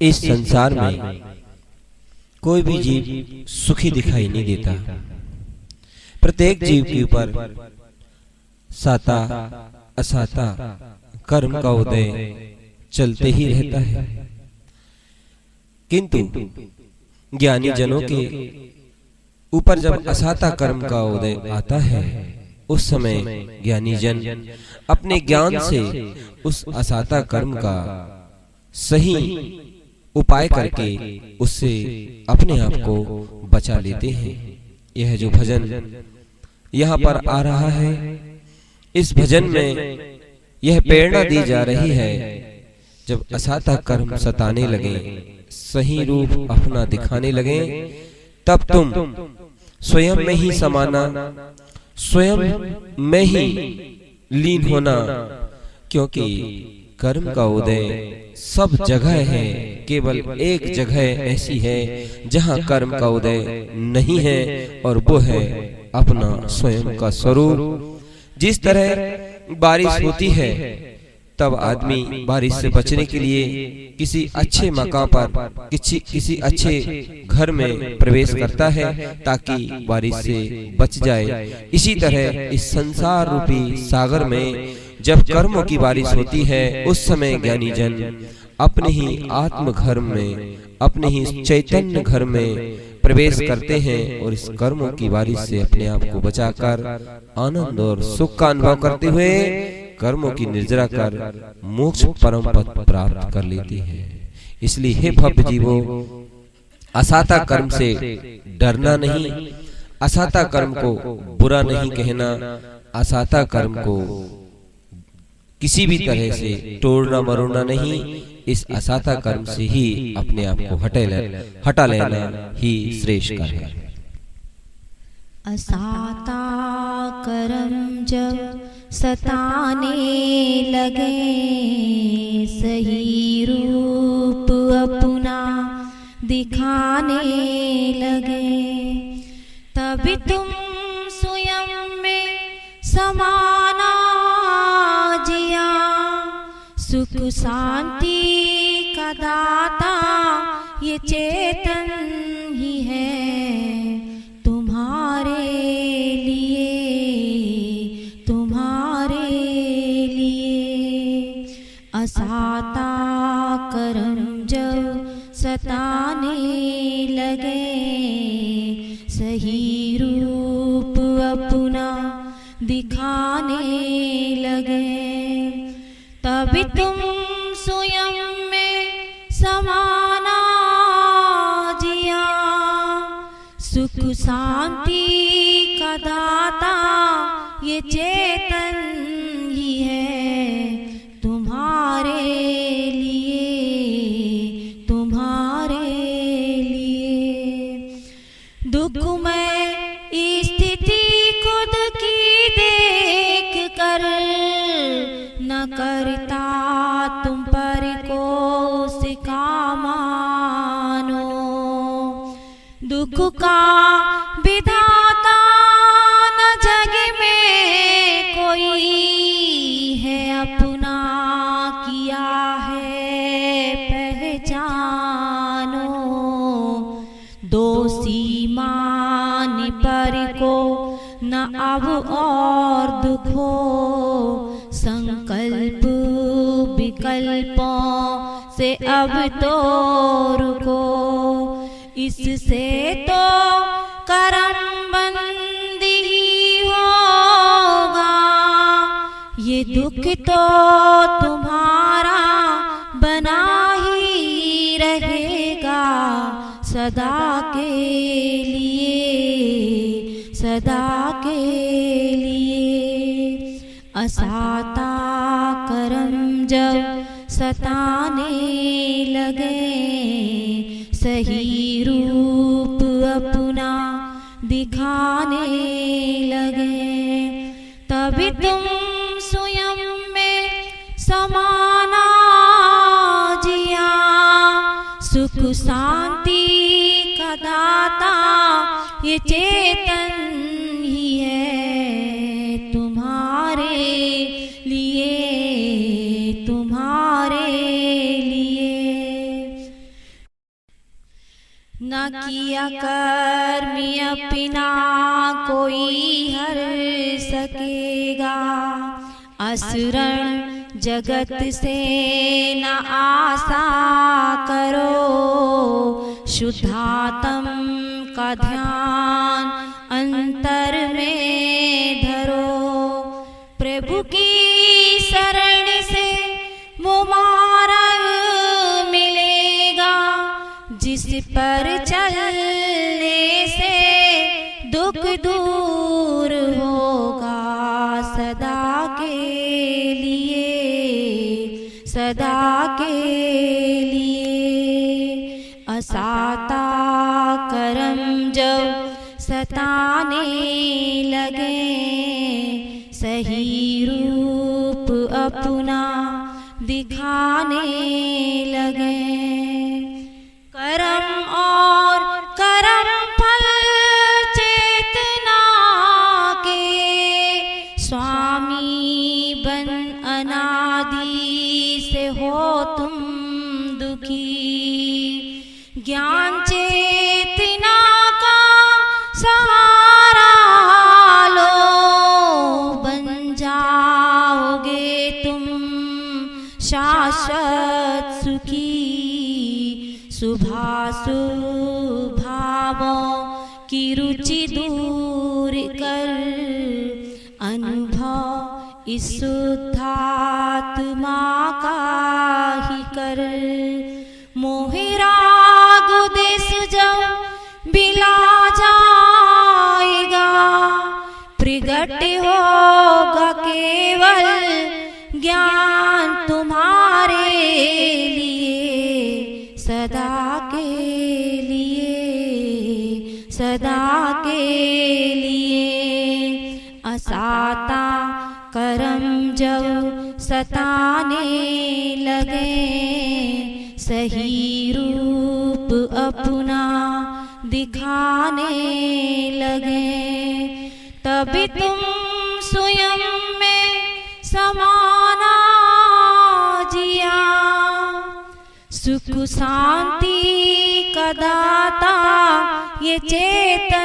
इस संसार में कोई भी जीव सुखी दिखाई नहीं देता। प्रत्येक जीव के ऊपर साता असाता कर्म का उदय चलते ही रहता है, किंतु ज्ञानी जनों के ऊपर जब असाता कर्म का उदय आता है, उस समय ज्ञानी जन अपने ज्ञान से उस असाता कर्म का सही उपाय करके उससे अपने आप को बचा लेते हैं। यह जो भजन यहाँ पर आ रहा है, इस भजन में यह प्रेरणा दी जा रही है, जब असाता कर्म सताने लगे, सही रूप अपना दिखाने लगे, तब तुम स्वयं में ही समाना, स्वयं में ही लीन होना, क्योंकि कर्म का उदय सब जगह है, केवल एक जगह ऐसी है जहां कर्म का उदय नहीं है, और वो है अपना स्वयं का स्वरूप। जिस तरह बारिश होती है, तब आदमी बारिश से बचने के लिए किसी अच्छे मकान पर किसी अच्छे घर में प्रवेश करता है ताकि बारिश से बच जाए। इसी तरह इस संसार रूपी सागर में जब कर्मों की बारिश होती है, उस समय ज्ञानी जन अपने ही आत्म घर में, अपने ही चैतन्य घर में प्रवेश करते हैं, और इस कर्मों की बारिश से अपने आप को बचाकर आनंद और सुख का अनुभव करते हुए कर्मों की निर्जरा कर मोक्ष परम पद प्राप्त कर लेती है। इसलिए हे भव्य जीवो, असाता कर्म से डरना नहीं, असाता कर्म को बुरा नहीं कहना, असाता कर्म को किसी भी तरह से तोड़ना मरोड़ना नहीं, इस असाता कर्म से ही अपने आप को हटा लेना ही श्रेष्ठ है। असाता कर्म जब सताने लगे, सही रूप अपना दिखाने लगे, तभी तुम स्वयं में समाना जिया, सुख शांति का दाता ये चेतन ही है, तुम्हारे लिए, तुम्हारे लिए। असाता कर्म जब सताने लगे, सही रूप अपना दिखाने लगे, तभी तुम स्वयं में समाना जिया, सुख शांति का दाता ये चेतन ही है, तुम्हारे लिए, तुम्हारे लिए। दुखमय स्थिति खुद की देख कर न करता तुम पर को सिका मानो, दुख का विधाता न जग में कोई है, अपना किया है पहचानो, दोषी मान पर को न अब और दुख हो, संकल्प विकल्पों से अब तो रुको, इससे तो कर्म बंदी ही होगा, ये दुख तो तुम्हारा बना ही रहेगा, सदा के लिए, सदा के लिए। असाता कर्म जब सताने लगे, सही रूप अपना दिखाने लगे, तभी तुम स्वयं में समाना जिया, सुख शांति का दाता ये चेतन ही है, तुम्हारे लिए, तुम्हारे लिए। न किया कर्म अपना कोई हर सकेगा। असुरण जगत से न आशा करो, शुद्धात्म का ध्यान अंतर में धरो। प्रभु की शरण से वो मार्ग मिलेगा, जिस पर चलने से दुख दूर होगा सदा के लिए, सदा के लिए। असाता कर्म जब सताने लगे, सही रूप अपना दिखाने लगे। कर्म और कर्म फल चेतना के स्वामी बन अनादि से हो तुम दुखी। ज्ञान चेतना का सहारा लो, बन जाओगे तुम शाश्वत सुखी। शुभाशुभावों की रुचि दूर कर, अनुभव इस शुद्धात्मा का ही कर। मोहि राग देश जब बिला जाएगा, प्रगट होगा केवल ज्ञान तुम्हारे लिए, सदा के लिए, सदा के लिए। असाता कर्म जब सताने लगे, सही रूप अपना दिखाने लगे। तभी तुम स्वयं में समाना जिया, सुख शांति का दाता ये चेतन